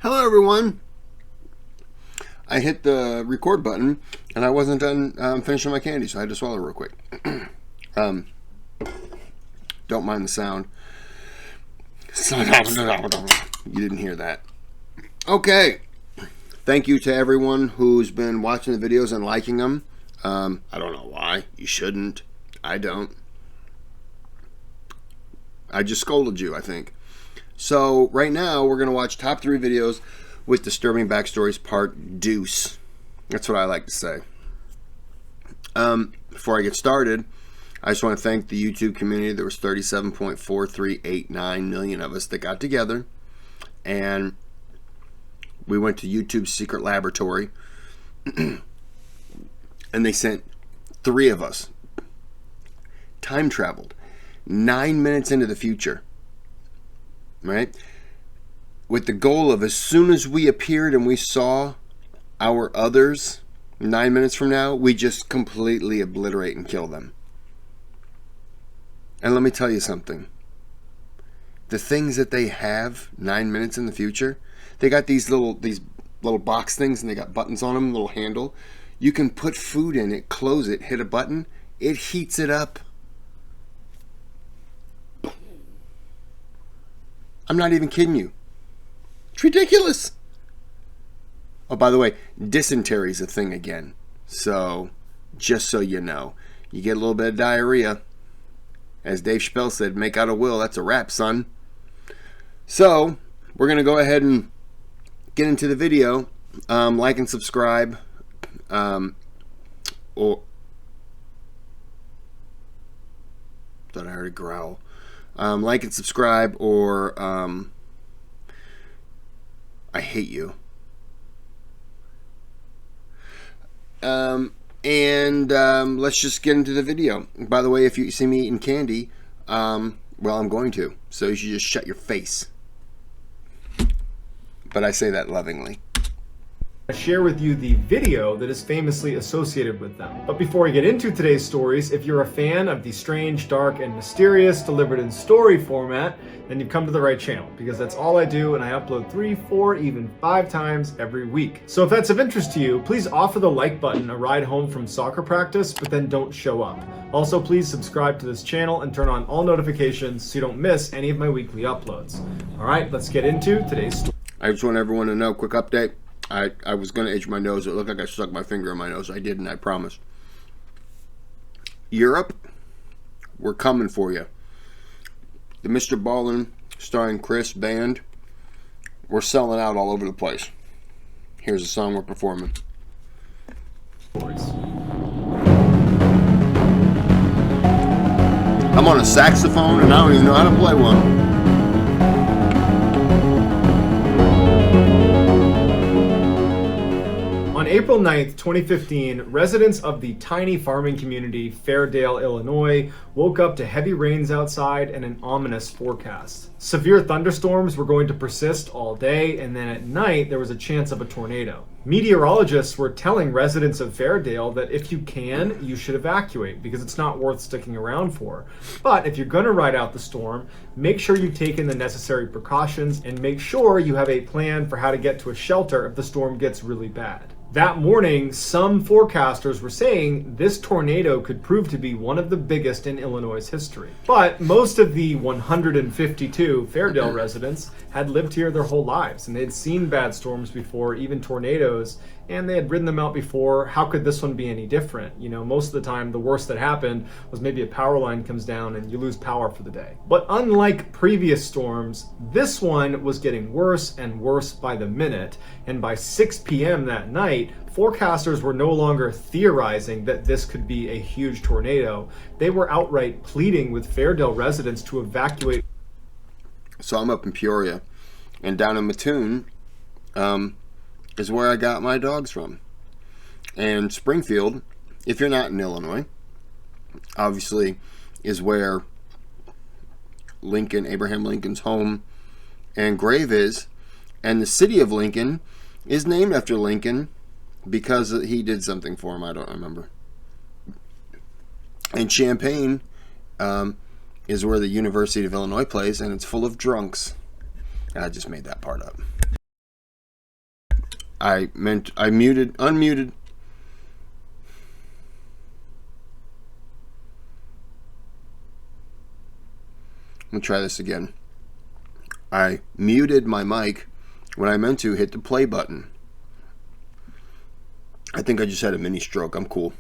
Hello everyone. I hit the record button and I wasn't done finishing my candy, so I had to swallow real quick. Don't mind the sound. You didn't hear that. Okay. Thank you to everyone who's been watching the videos and liking them. I don't know why. You shouldn't. I don't. I just scolded you, I think. So right now we're going to watch top 3 videos with disturbing backstories part deuce. That's what I like to say. Before I get started, I just want to thank the YouTube community. There was 37.4389 million of us that got together, and we went to YouTube's secret laboratory, and they sent 3 of us time traveled 9 minutes into the future, right? With the goal of, as soon as we appeared and we saw our others 9 minutes from now, we just completely obliterate and kill them. And let me tell you something. The things that they have 9 minutes in the future, they got these little box things, and they got buttons on them, little handle. You can put food in it, close it, hit a button, it heats it up. I'm not even kidding you. It's ridiculous. Oh, by the way, dysentery is a thing again. So, just so you know, you get a little bit of diarrhea. As Dave Chappelle said, make out a will. That's a wrap, son. So, we're going to go ahead and get into the video. Like and subscribe. Or thought I heard a growl. Like and subscribe, or I hate you. Let's just get into the video. By the way, if you see me eating candy, well, I'm going to. So you should just shut your face. But I say that lovingly. I share with you the video that is famously associated with them. But before we get into today's stories, if you're a fan of the strange, dark, and mysterious delivered in story format, then you've come to the right channel, because that's all I do, and I upload 3, 4, even 5 times every week. So if that's of interest to you, please offer the like button a ride home from soccer practice, but then don't show up. Also, please subscribe to this channel and turn on all notifications so you don't miss any of my weekly uploads. All right, let's get into today's story. I just want everyone to know, quick update. I was going to itch my nose. It looked like I stuck my finger in my nose. I didn't, I promise. Europe, we're coming for you. The Mrballen starring Kris band, we're selling out all over the place. Here's the song we're performing. I'm on a saxophone and I don't even know how to play one. On April 9th, 2015, residents of the tiny farming community Fairdale, Illinois, woke up to heavy rains outside and an ominous forecast. Severe thunderstorms were going to persist all day, and then at night there was a chance of a tornado. Meteorologists were telling residents of Fairdale that if you can, you should evacuate, because it's not worth sticking around for. But if you're going to ride out the storm, make sure you've taken the necessary precautions and make sure you have a plan for how to get to a shelter if the storm gets really bad. That morning, some forecasters were saying this tornado could prove to be one of the biggest in Illinois' history. But most of the 152 Fairdale residents had lived here their whole lives, and they'd seen bad storms before, even tornadoes, and they had ridden them out before. How could this one be any different? You know, most of the time, the worst that happened was maybe a power line comes down and you lose power for the day. But unlike previous storms, this one was getting worse and worse by the minute, and by 6 p.m. that night, forecasters were no longer theorizing that this could be a huge tornado. They were outright pleading with Fairdale residents to evacuate. So I'm up in Peoria, and down in Mattoon is where I got my dogs from. And Springfield, if you're not in Illinois, obviously is where Abraham Lincoln's home and grave is. And the city of Lincoln is named after Lincoln because he did something for him. I don't remember. And Champaign is where the University of Illinois plays, and it's full of drunks. I just made that part up. I muted, unmuted. Let me try this again. I muted my mic when I meant to hit the play button. I think I just had a mini stroke. I'm cool.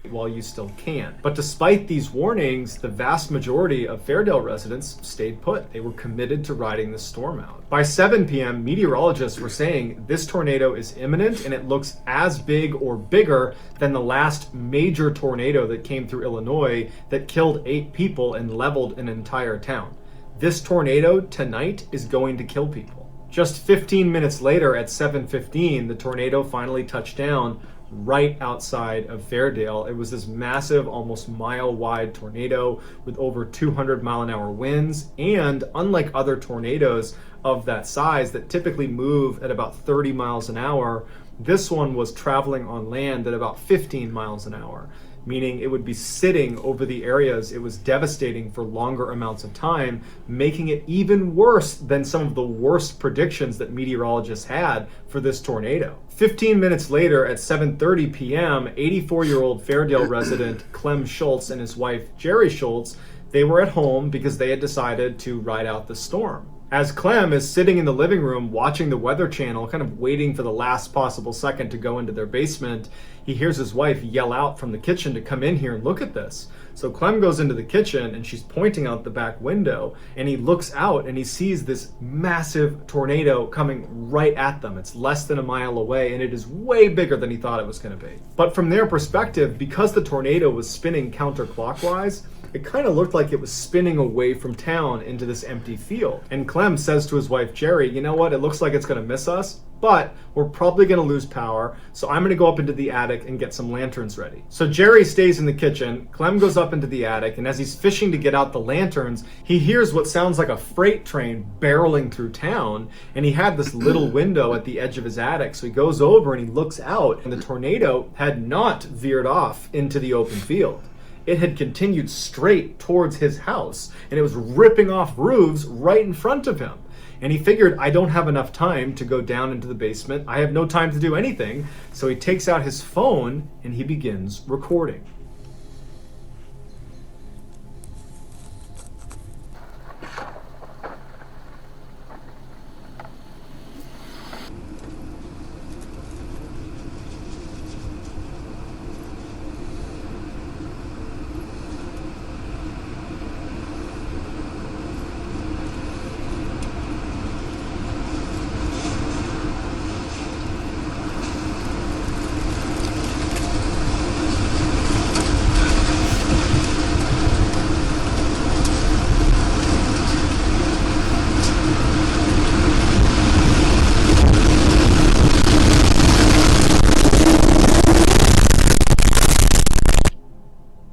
While you still can. But despite these warnings, the vast majority of Fairdale residents stayed put. They were committed to riding the storm out. By 7 p.m., meteorologists were saying this tornado is imminent and it looks as big or bigger than the last major tornado that came through Illinois that killed 8 people and leveled an entire town. This tornado tonight is going to kill people. Just 15 minutes later at 7:15, the tornado finally touched down right outside of Fairdale. It was this massive, almost mile-wide tornado with over 200-mile-an-hour winds, and unlike other tornadoes of that size that typically move at about 30 miles an hour, this one was traveling on land at about 15 miles an hour, meaning it would be sitting over the areas. It was devastating for longer amounts of time, making it even worse than some of the worst predictions that meteorologists had for this tornado. 15 minutes later at 7:30 p.m., 84-year-old Fairdale resident Clem Schultz and his wife Jerry Schultz, they were at home because they had decided to ride out the storm. As Clem is sitting in the living room watching the Weather Channel, kind of waiting for the last possible second to go into their basement, he hears his wife yell out from the kitchen to come in here and look at this. So Clem goes into the kitchen and she's pointing out the back window, and he looks out and he sees this massive tornado coming right at them. It's less than a mile away and it is way bigger than he thought it was going to be. But from their perspective, because the tornado was spinning counterclockwise, it kind of looked like it was spinning away from town into this empty field. And Clem says to his wife Jerry, you know what, it looks like it's going to miss us, but we're probably going to lose power, so I'm going to go up into the attic and get some lanterns ready. So Jerry stays in the kitchen, Clem goes up into the attic, and as he's fishing to get out the lanterns, he hears what sounds like a freight train barreling through town, and he had this little window at the edge of his attic, so he goes over and he looks out, and the tornado had not veered off into the open field. It had continued straight towards his house, and it was ripping off roofs right in front of him. And he figured, I don't have enough time to go down into the basement. I have no time to do anything. So he takes out his phone and he begins recording.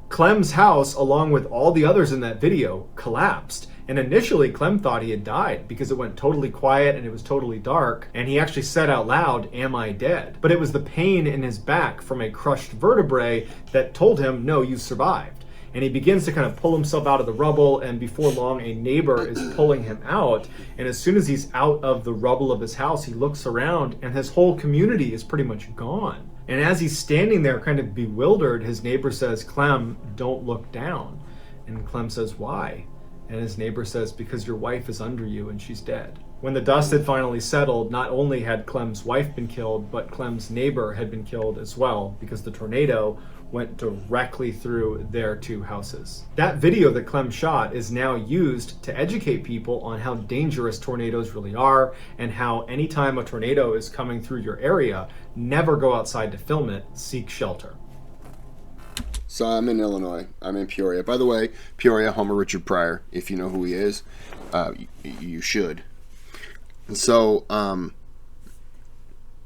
Clem's house, along with all the others in that video, collapsed. And initially, Clem thought he had died because it went totally quiet and it was totally dark. And he actually said out loud, "Am I dead?" But it was the pain in his back from a crushed vertebrae that told him, no, you survived. And he begins to kind of pull himself out of the rubble, and before long, a neighbor is pulling him out. And as soon as he's out of the rubble of his house, he looks around and his whole community is pretty much gone. And as he's standing there kind of bewildered, his neighbor says, "Clem, don't look down." And Clem says, "Why?" And his neighbor says, "Because your wife is under you and she's dead." When the dust had finally settled, not only had Clem's wife been killed, but Clem's neighbor had been killed as well, because the tornado went directly through their 2 houses. That video that Clem shot is now used to educate people on how dangerous tornadoes really are, and how anytime a tornado is coming through your area, never go outside to film it, seek shelter. So I'm in Illinois. I'm in Peoria. By the way, Peoria, home of Richard Pryor. If you know who he is, you should. And so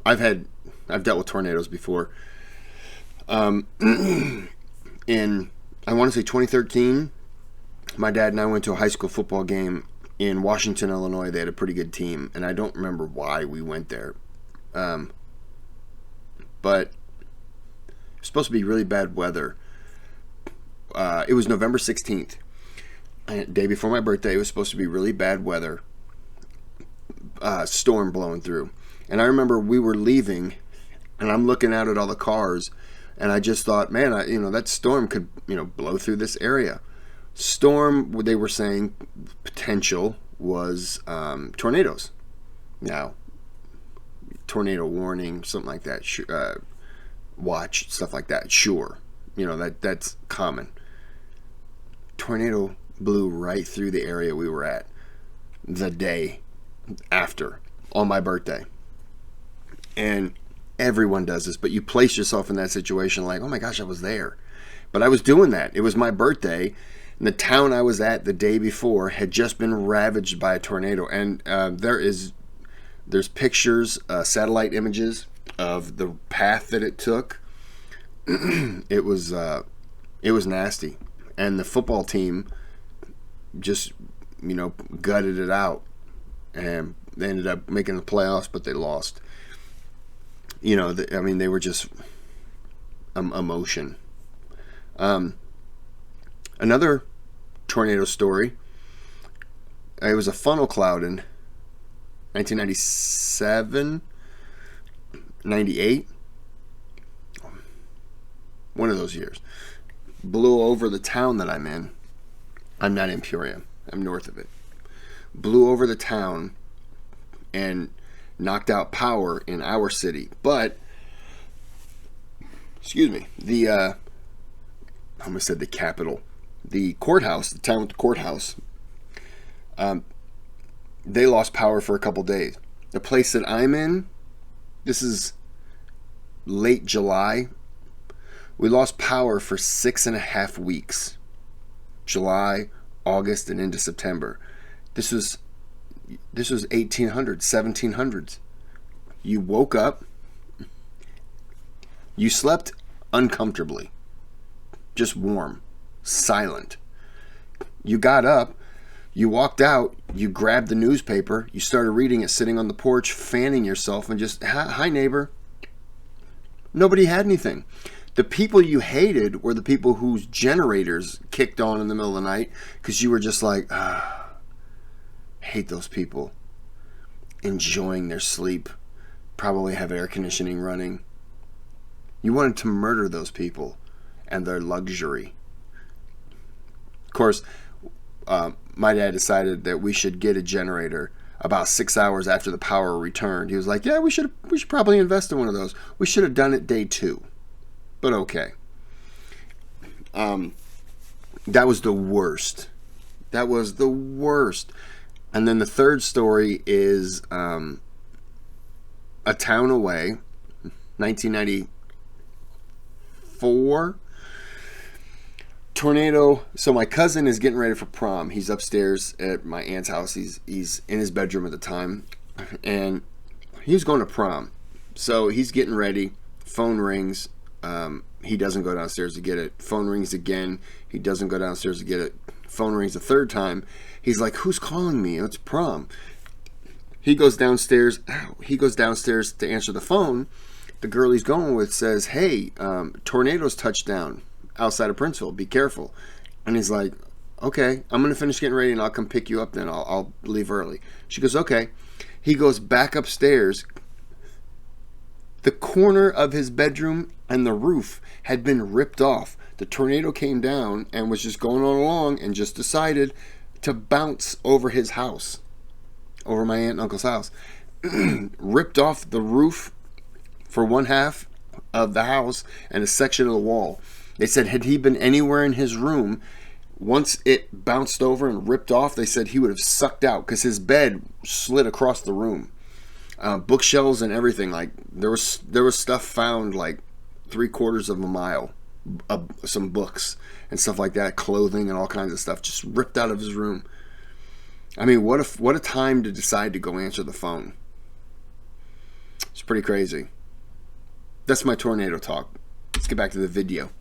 I've dealt with tornadoes before. In, I want to say 2013, my dad and I went to a high school football game in Washington, Illinois. They had a pretty good team, and I don't remember why we went there. But it was supposed to be really bad weather. It was November 16th, day before my birthday. It was supposed to be really bad weather, storm blowing through. And I remember we were leaving, and I'm looking out at all the cars, and I just thought, man, that storm could, blow through this area. Storm, they were saying, potential was tornadoes. Now, tornado warning, something like that, watch, stuff like that, sure. That's common. Tornado blew right through the area we were at the day after, on my birthday. And everyone does this, but you place yourself in that situation like, oh my gosh, I was there. But I was doing that. It was my birthday, and the town I was at the day before had just been ravaged by a tornado. And there's pictures, satellite images of the path that it took. It was nasty. And the football team just, gutted it out. And they ended up making the playoffs, but they lost. They were just emotion. Another tornado story. It was a funnel cloud in 1997, 98. One of those years. Blew over the town that I'm in. I'm not in Peoria. I'm north of it. Blew over the town and knocked out power in our city. But, I almost said the capital. The courthouse, the town with the courthouse, they lost power for a couple days. The place that I'm in, this is late July. We lost power for 6.5 weeks. July, August, and into September. This was 1800s, 1700s. You woke up. You slept uncomfortably. Just warm. Silent. You got up. You walked out. You grabbed the newspaper. You started reading it sitting on the porch, fanning yourself, and just, hi, neighbor. Nobody had anything. The people you hated were the people whose generators kicked on in the middle of the night because you were just like, hate those people. Enjoying their sleep. Probably have air conditioning running. You wanted to murder those people and their luxury. Of course, my dad decided that we should get a generator about 6 hours after the power returned. He was like, yeah, we should probably invest in one of those. We should have done it day 2. But okay. That was the worst. That was the worst. And then the third story is a town away, 1994. Tornado. So my cousin is getting ready for prom. He's upstairs at my aunt's house. He's in his bedroom at the time. And he was going to prom. So he's getting ready. Phone rings. He doesn't go downstairs to get it. Phone rings again. He doesn't go downstairs to get it. Phone rings a third time. He's like, who's calling me? It's prom. He goes downstairs. He goes downstairs to answer the phone. The girl he's going with says, hey, tornadoes touched down outside of Princeville. Be careful. And he's like, okay, I'm going to finish getting ready and I'll come pick you up then. I'll leave early. She goes, okay. He goes back upstairs. The corner of his bedroom and the roof had been ripped off. The tornado came down and was just going on along and just decided to bounce over his house, over my aunt and uncle's house. Ripped off the roof for one half of the house and a section of the wall. They said had he been anywhere in his room, once it bounced over and ripped off, they said he would have sucked out because his bed slid across the room. Bookshelves and everything. Like there was stuff found like 3/4 of a mile, some books and stuff like that, clothing and all kinds of stuff just ripped out of his room. I mean, what a time to decide to go answer the phone. It's pretty crazy. That's my tornado talk. Let's get back to the video.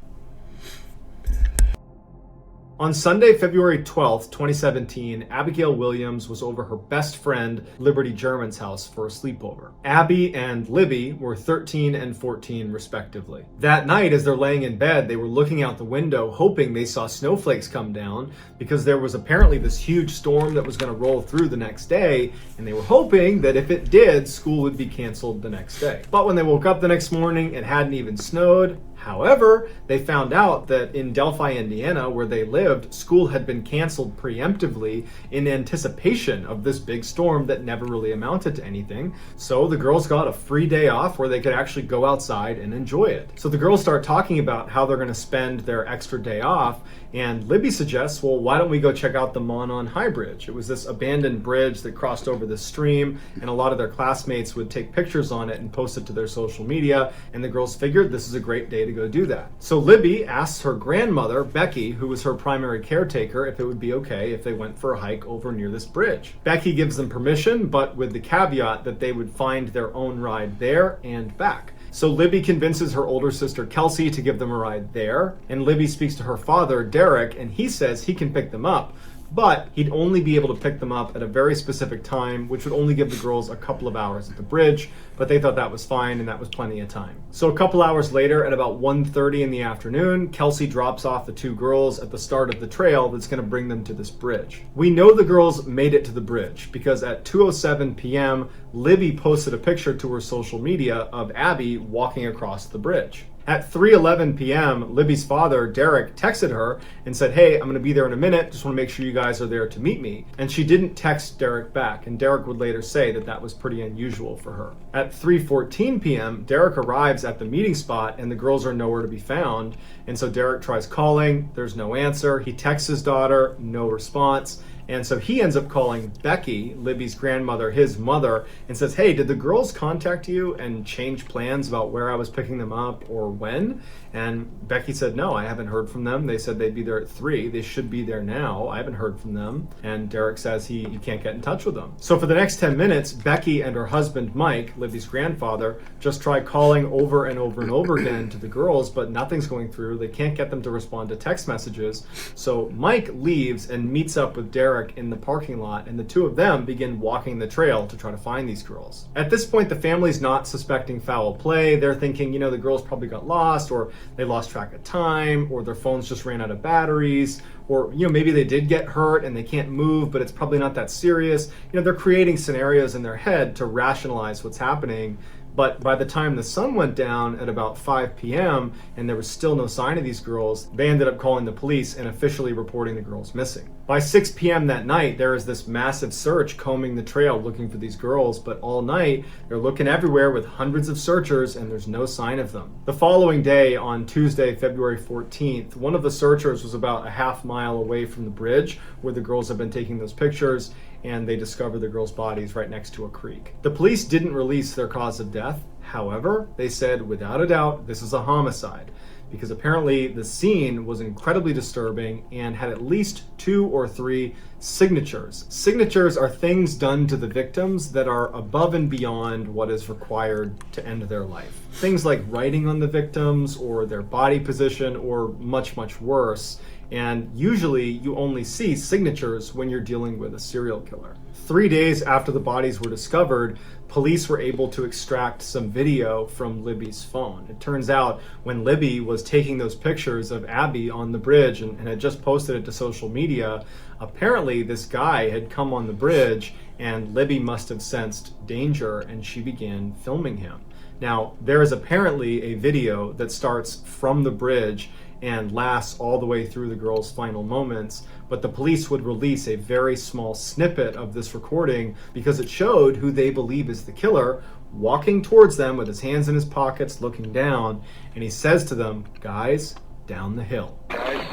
On Sunday, February 12th, 2017, Abigail Williams was over her best friend, Liberty German's house for a sleepover. Abby and Libby were 13 and 14 respectively. That night, as they're laying in bed, they were looking out the window hoping they saw snowflakes come down because there was apparently this huge storm that was going to roll through the next day, and they were hoping that if it did, school would be canceled the next day. But when they woke up the next morning, it hadn't even snowed. However, they found out that in Delphi, Indiana, where they lived, school had been canceled preemptively in anticipation of this big storm that never really amounted to anything. So the girls got a free day off where they could actually go outside and enjoy it. So the girls start talking about how they're going to spend their extra day off, and Libby suggests, well, why don't we go check out the Monon High Bridge? It was this abandoned bridge that crossed over the stream, and a lot of their classmates would take pictures on it and post it to their social media, and the girls figured this is a great day to go do that. So Libby asks her grandmother, Becky, who was her primary caretaker, if it would be okay if they went for a hike over near this bridge. Becky gives them permission, but with the caveat that they would find their own ride there and back. So Libby convinces her older sister Kelsey to give them a ride there, and Libby speaks to her father, Derek, and he says he can pick them up, but he'd only be able to pick them up at a very specific time, which would only give the girls a couple of hours at the bridge, but they thought that was fine and that was plenty of time. So a couple hours later, at about 1:30 in the afternoon, Kelsey drops off the two girls at the start of the trail that's going to bring them to this bridge. We know the girls made it to the bridge because at 2:07 p.m., Libby posted a picture to her social media of Abby walking across the bridge. At 3:11 p.m., Libby's father, Derek, texted her and said, hey, I'm going to be there in a minute. Just want to make sure you guys are there to meet me. And she didn't text Derek back, and Derek would later say that that was pretty unusual for her. At 3:14 p.m., Derek arrives at the meeting spot, and the girls are nowhere to be found. And so Derek tries calling. There's no answer. He texts his daughter, no response. And so he ends up calling Becky, Libby's grandmother, his mother, and says, hey, did the girls contact you and change plans about where I was picking them up or when? And Becky said, no, I haven't heard from them. They said they'd be there at 3. They should be there now. I haven't heard from them. And Derek says he can't get in touch with them. So for the next 10 minutes, Becky and her husband, Mike, Libby's grandfather, just try calling over and over and over again to the girls, but nothing's going through. They can't get them to respond to text messages. So Mike leaves and meets up with Derek in the parking lot, and the two of them begin walking the trail to try to find these girls. At this point, the family's not suspecting foul play. They're thinking, the girls probably got lost, or they lost track of time, or their phones just ran out of batteries, or maybe they did get hurt and they can't move, but it's probably not that serious. They're creating scenarios in their head to rationalize what's happening. But by the time the sun went down at about 5 p.m. and there was still no sign of these girls, they ended up calling the police and officially reporting the girls missing. By 6 p.m. that night, there is this massive search combing the trail looking for these girls, but all night they're looking everywhere with hundreds of searchers and there's no sign of them. The following day, on Tuesday, February 14th, one of the searchers was about a half mile away from the bridge where the girls have been taking those pictures, and they discovered the girls' bodies right next to a creek. The police didn't release their cause of death. However, they said without a doubt this is a homicide, because apparently the scene was incredibly disturbing and had at least 2 or 3 signatures. Signatures are things done to the victims that are above and beyond what is required to end their life. Things like writing on the victims or their body position, or much, much worse. And usually you only see signatures when you're dealing with a serial killer. 3 days after the bodies were discovered, police were able to extract some video from Libby's phone. It turns out when Libby was taking those pictures of Abby on the bridge and had just posted it to social media, apparently this guy had come on the bridge and Libby must have sensed danger and she began filming him. Now, there is apparently a video that starts from the bridge and lasts all the way through the girls' final moments, but the police would release a very small snippet of this recording because it showed who they believe is the killer walking towards them with his hands in his pockets looking down, and he says to them, guys, down the hill. Guys,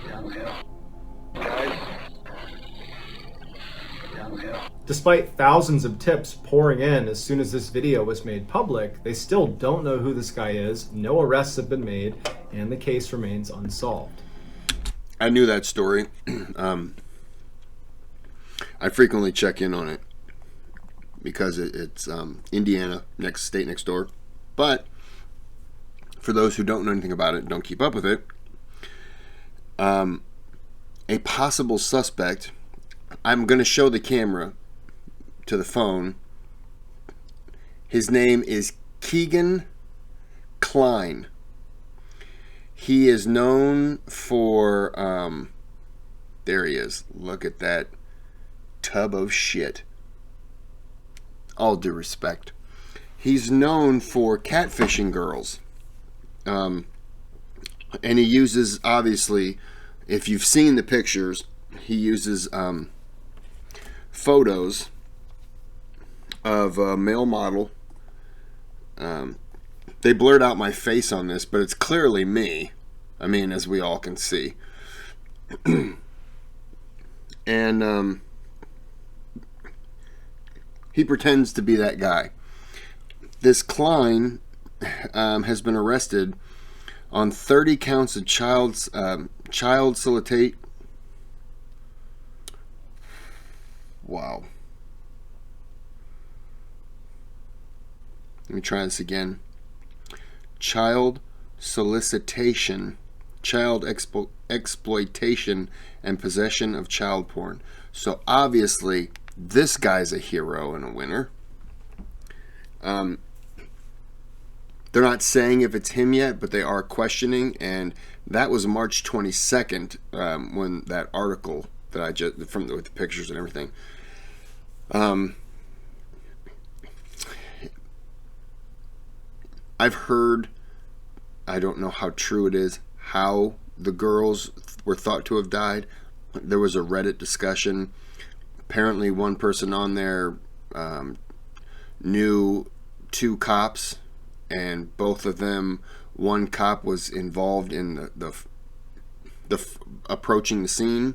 down the hill. Guys, down the hill. Despite thousands of tips pouring in as soon as this video was made public, they still don't know who this guy is, no arrests have been made, and the case remains unsolved. I knew that story. I frequently check in on it because it's Indiana, state next door. But for those who don't know anything about it, don't keep up with it, A possible suspect. I'm going to show the camera to the phone. His name is Keegan Klein. He is known for, there he is. Look at that tub of shit. All due respect. He's known for catfishing girls. And he uses, obviously, if you've seen the pictures, he uses photos of a male model. They blurred out my face on this, but it's clearly me. I mean, as we all can see. And he pretends to be that guy. This Klein has been arrested on 30 counts of child solicitation. Wow. Let me try this again. Child solicitation, child exploitation, and possession of child porn. So obviously, this guy's a hero and a winner. They're not saying if it's him yet, but they are questioning, and that was March 22nd when that article that I just with the pictures and everything. I've heard, I don't know how true it is, how the girls were thought to have died. There was a Reddit discussion. Apparently one person on there knew two cops, and both of them, one cop was involved in the approaching the scene,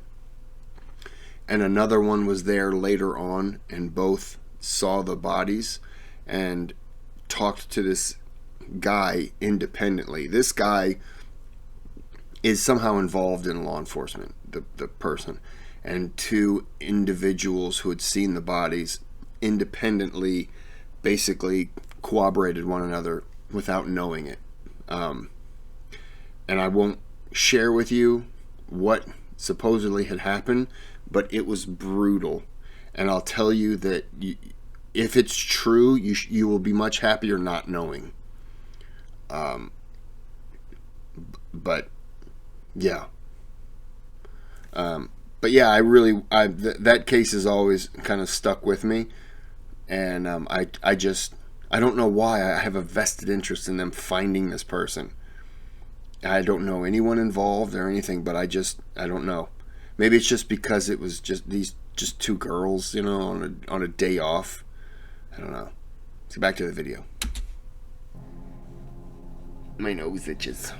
and another one was there later on, and both saw the bodies and talked to this guy independently. This guy is somehow involved in law enforcement, the person, and two individuals who had seen the bodies independently basically corroborated one another without knowing it. And I won't share with you what supposedly had happened, but it was brutal. And I'll tell you that if it's true, you will be much happier not knowing. But yeah. But yeah, that case has always kind of stuck with me, and I don't know why I have a vested interest in them finding this person. I don't know anyone involved or anything, but I don't know. Maybe it's just because it was just two girls, on a day off. I don't know. Let's get back to the video. My nose itches.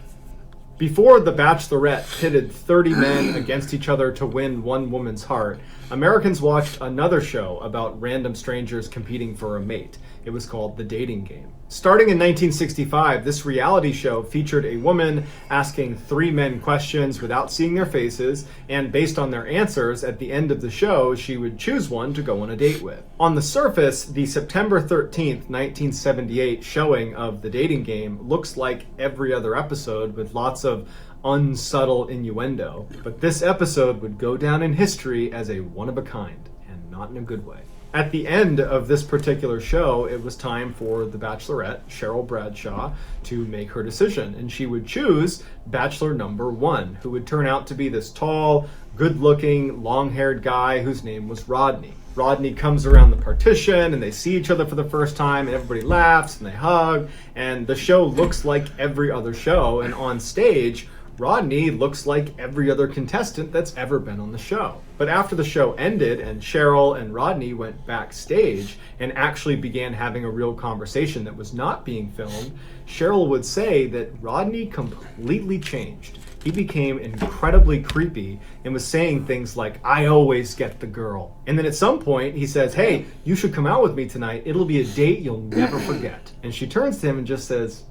Before The Bachelorette pitted 30 men against each other to win one woman's heart, Americans watched another show about random strangers competing for a mate. It was called The Dating Game. Starting in 1965, this reality show featured a woman asking 3 men questions without seeing their faces, and based on their answers, at the end of the show, she would choose one to go on a date with. On the surface, the September 13th, 1978 showing of The Dating Game looks like every other episode with lots of unsubtle innuendo, but this episode would go down in history as a one-of-a-kind, and not in a good way. At the end of this particular show, it was time for the Bachelorette, Cheryl Bradshaw, to make her decision, and she would choose Bachelor number 1, who would turn out to be this tall, good-looking, long-haired guy whose name was Rodney. Rodney comes around the partition, and they see each other for the first time, and everybody laughs, and they hug, and the show looks like every other show, and on stage, Rodney looks like every other contestant that's ever been on the show. But after the show ended and Cheryl and Rodney went backstage and actually began having a real conversation that was not being filmed, Cheryl would say that Rodney completely changed. He became incredibly creepy and was saying things like, "I always get the girl." And then at some point he says, "Hey, you should come out with me tonight. It'll be a date you'll never forget." And she turns to him and just says,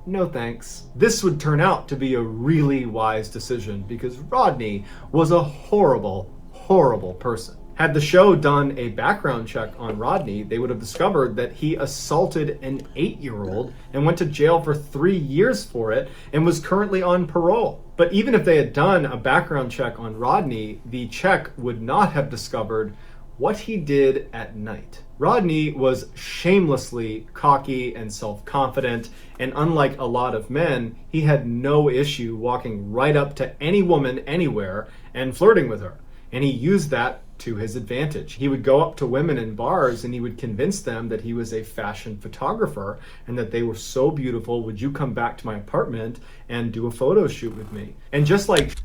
"No thanks." This would turn out to be a really wise decision because Rodney was a horrible, horrible person. Had the show done a background check on Rodney, they would have discovered that he assaulted an 8-year-old and went to jail for 3 years for it and was currently on parole. But even if they had done a background check on Rodney, the check would not have discovered what he did at night. Rodney was shamelessly cocky and self-confident, and unlike a lot of men, he had no issue walking right up to any woman anywhere and flirting with her. And he used that to his advantage. He would go up to women in bars and he would convince them that he was a fashion photographer and that they were so beautiful, would you come back to my apartment and do a photo shoot with me? And just like...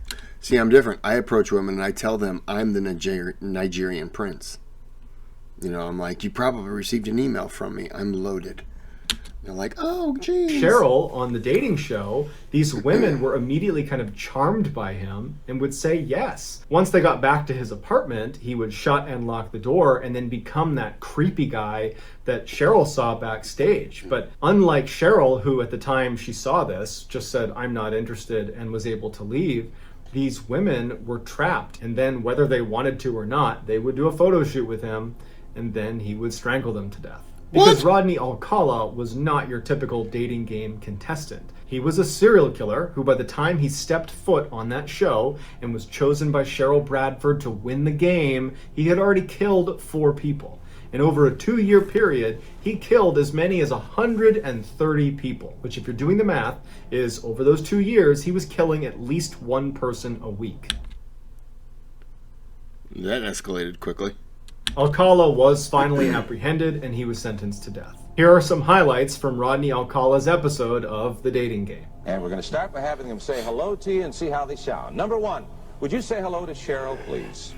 See, I'm different. I approach women and I tell them I'm the Nigerian prince. You know, I'm like, you probably received an email from me. I'm loaded. They're like, oh, geez. Cheryl on the dating show, these women were immediately kind of charmed by him and would say yes. Once they got back to his apartment, he would shut and lock the door and then become that creepy guy that Cheryl saw backstage. But unlike Cheryl, who at the time she saw this just said, I'm not interested, and was able to leave, these women were trapped. And then whether they wanted to or not, they would do a photo shoot with him and then he would strangle them to death. Because Rodney Alcala was not your typical dating game contestant. He was a serial killer who, by the time he stepped foot on that show and was chosen by Cheryl Bradford to win the game, he had already killed 4 people. And over a 2-year period, he killed as many as 130 people, which, if you're doing the math, is over those 2 years, he was killing at least 1 person a week. That escalated quickly. Alcala was finally apprehended and he was sentenced to death. Here are some highlights from Rodney Alcala's episode of The Dating Game. And we're going to start by having them say hello to you and see how they sound. Number 1, would you say hello to Cheryl, please?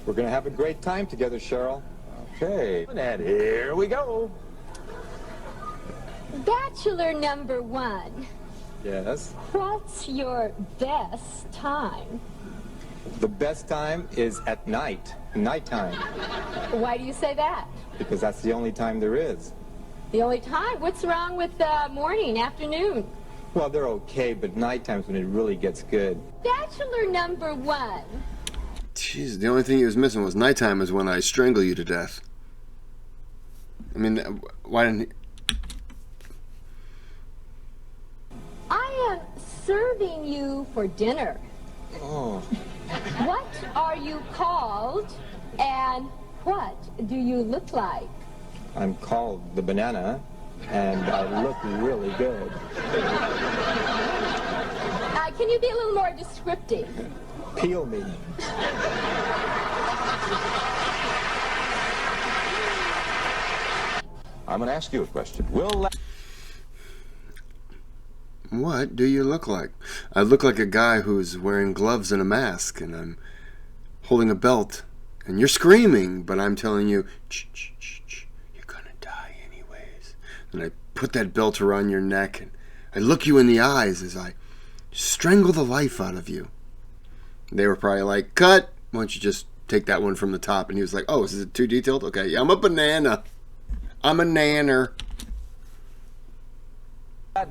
We're going to have a great time together, Cheryl. Okay, and here we go. Bachelor number 1, Yes. what's your best time? The best time is at night, nighttime, Why do you say that? because that's the only time there is. The only time? What's wrong with morning, afternoon? Well, they're okay, but nighttime's when it really gets good. Bachelor number 1, Jeez, the only thing he was missing was nighttime is when I strangle you to death. I mean, why didn't he... I am serving you for dinner. Oh, What are you called and what do you look like? I'm called the banana, and I look really good. Can you be a little more descriptive? Peel me. I'm going to ask you a question. What do you look like? I look like a guy who's wearing gloves and a mask, and I'm holding a belt, and you're screaming, but I'm telling you, you're gonna die anyways. And I put that belt around your neck, and I look you in the eyes as I strangle the life out of you. They were probably like, cut! Why don't you just take that one from the top? And he was like, oh, is it too detailed? Okay, yeah, I'm a banana. I'm a nanner.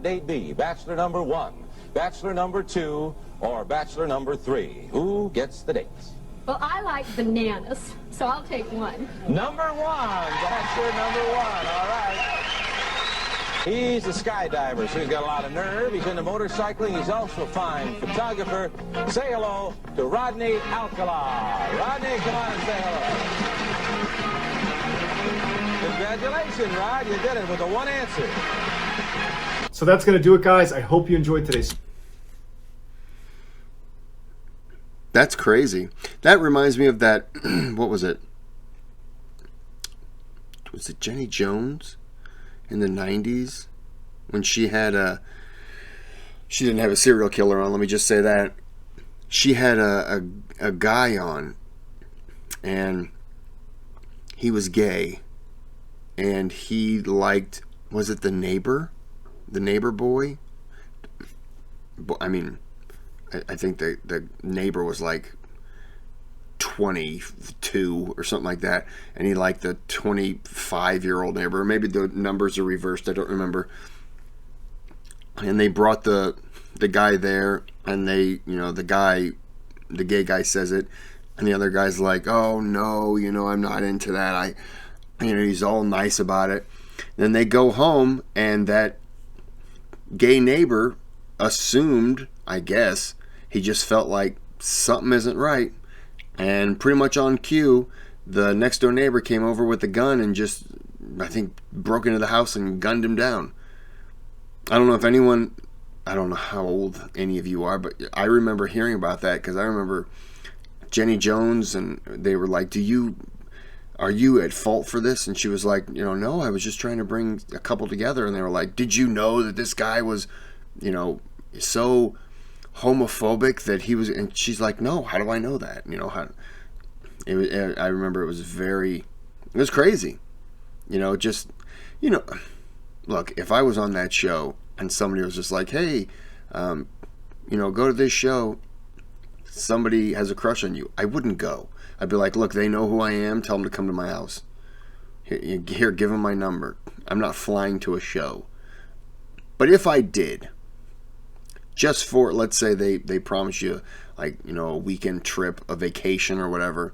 Date B, bachelor number 1, bachelor number 2, or bachelor number 3? Who gets the dates? Well, I like bananas, so I'll take 1. Number 1, bachelor number 1, all right. He's a skydiver, so he's got a lot of nerve. He's into motorcycling. He's also a fine photographer. Say hello to Rodney Alcala. Rodney, come on and say hello. Congratulations, Rod. You did it with the one answer. So that's going to do it, guys. I hope you enjoyed today's... That's crazy. That reminds me of that, what was it? Was it Jenny Jones in the 90s? When she had she didn't have a serial killer on, let me just say that. She had a guy on, and he was gay, and he liked, was it The Neighbor? The Neighbor boy? I mean, I think the neighbor was like 22 or something like that, and he liked the 25-year-old neighbor. Maybe the numbers are reversed, I don't remember. And they brought the guy there, and they, you know, the gay guy says it, And the other guy's like, oh no, I'm not into that. He's all nice about it. Then they go home, and that gay neighbor assumed, I guess, he just felt like something isn't right. And pretty much on cue, the next door neighbor came over with a gun and just, I think, broke into the house and gunned him down. I don't know how old any of you are, but I remember hearing about that, because I remember Jenny Jones, and they were like, are you at fault for this? And she was like, no, I was just trying to bring a couple together. And they were like, did you know that this guy was, so homophobic that he was? And she's like, no, how do I know that? I remember it was crazy. Look, if I was on that show and somebody was just like, hey, go to this show, somebody has a crush on you, I wouldn't go. I'd be like, look, they know who I am, tell them to come to my house. Here, give them my number. I'm not flying to a show. But if I did, just for, let's say they promise you, like, a weekend trip, a vacation or whatever,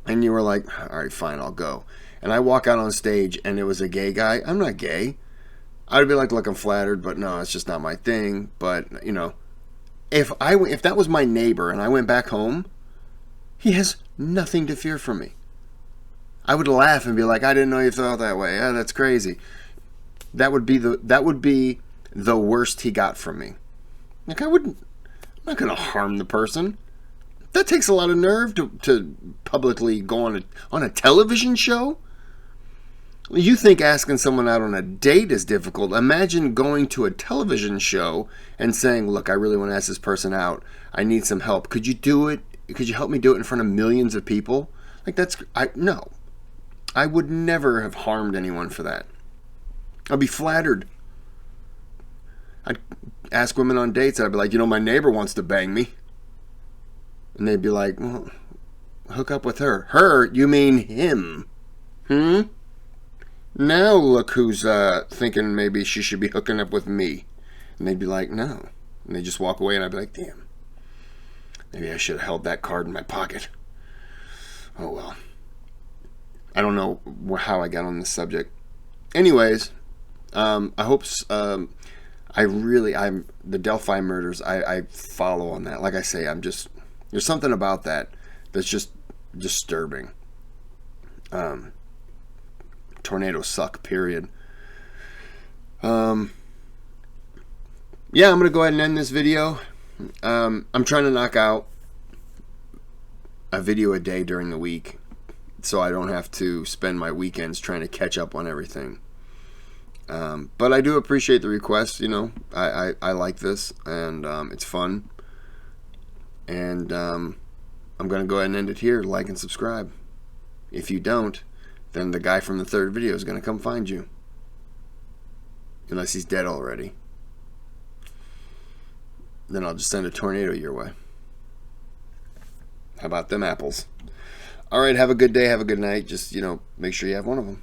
and you were like, all right, fine, I'll go. And I walk out on stage and it was a gay guy, I'm not gay. I'd be like, look, I'm flattered, but no, it's just not my thing. But, if that was my neighbor and I went back home, he has nothing to fear from me. I would laugh and be like, I didn't know you felt that way. Yeah, that's crazy. That would be the worst he got from me. Like, I'm not going to harm the person. That takes a lot of nerve to publicly go on a television show. You think asking someone out on a date is difficult. Imagine going to a television show and saying, look, I really want to ask this person out. I need some help. Could you do it? Could you help me do it in front of millions of people? Like, no. I would never have harmed anyone for that. I'd be flattered. I'd ask women on dates. I'd be like, my neighbor wants to bang me. And they'd be like, well, hook up with her. Her? You mean him? Now look who's thinking maybe she should be hooking up with me. And they'd be like, no. And they'd just walk away, and I'd be like, damn. Maybe I should have held that card in my pocket. Oh, well. I don't know how I got on this subject. Anyways, I hope... the Delphi murders, I follow on that. Like I say, there's something about that that's just disturbing. Tornadoes suck, period. Yeah, I'm going to go ahead and end this video. I'm trying to knock out a video a day during the week, so I don't have to spend my weekends trying to catch up on everything. But I do appreciate the request. I like this, and it's fun. And I'm going to go ahead and end it here. Like and subscribe. If you don't, then the guy from the third video is going to come find you. Unless he's dead already. Then I'll just send a tornado your way. How about them apples? Alright, have a good day, have a good night. Just, make sure you have one of them.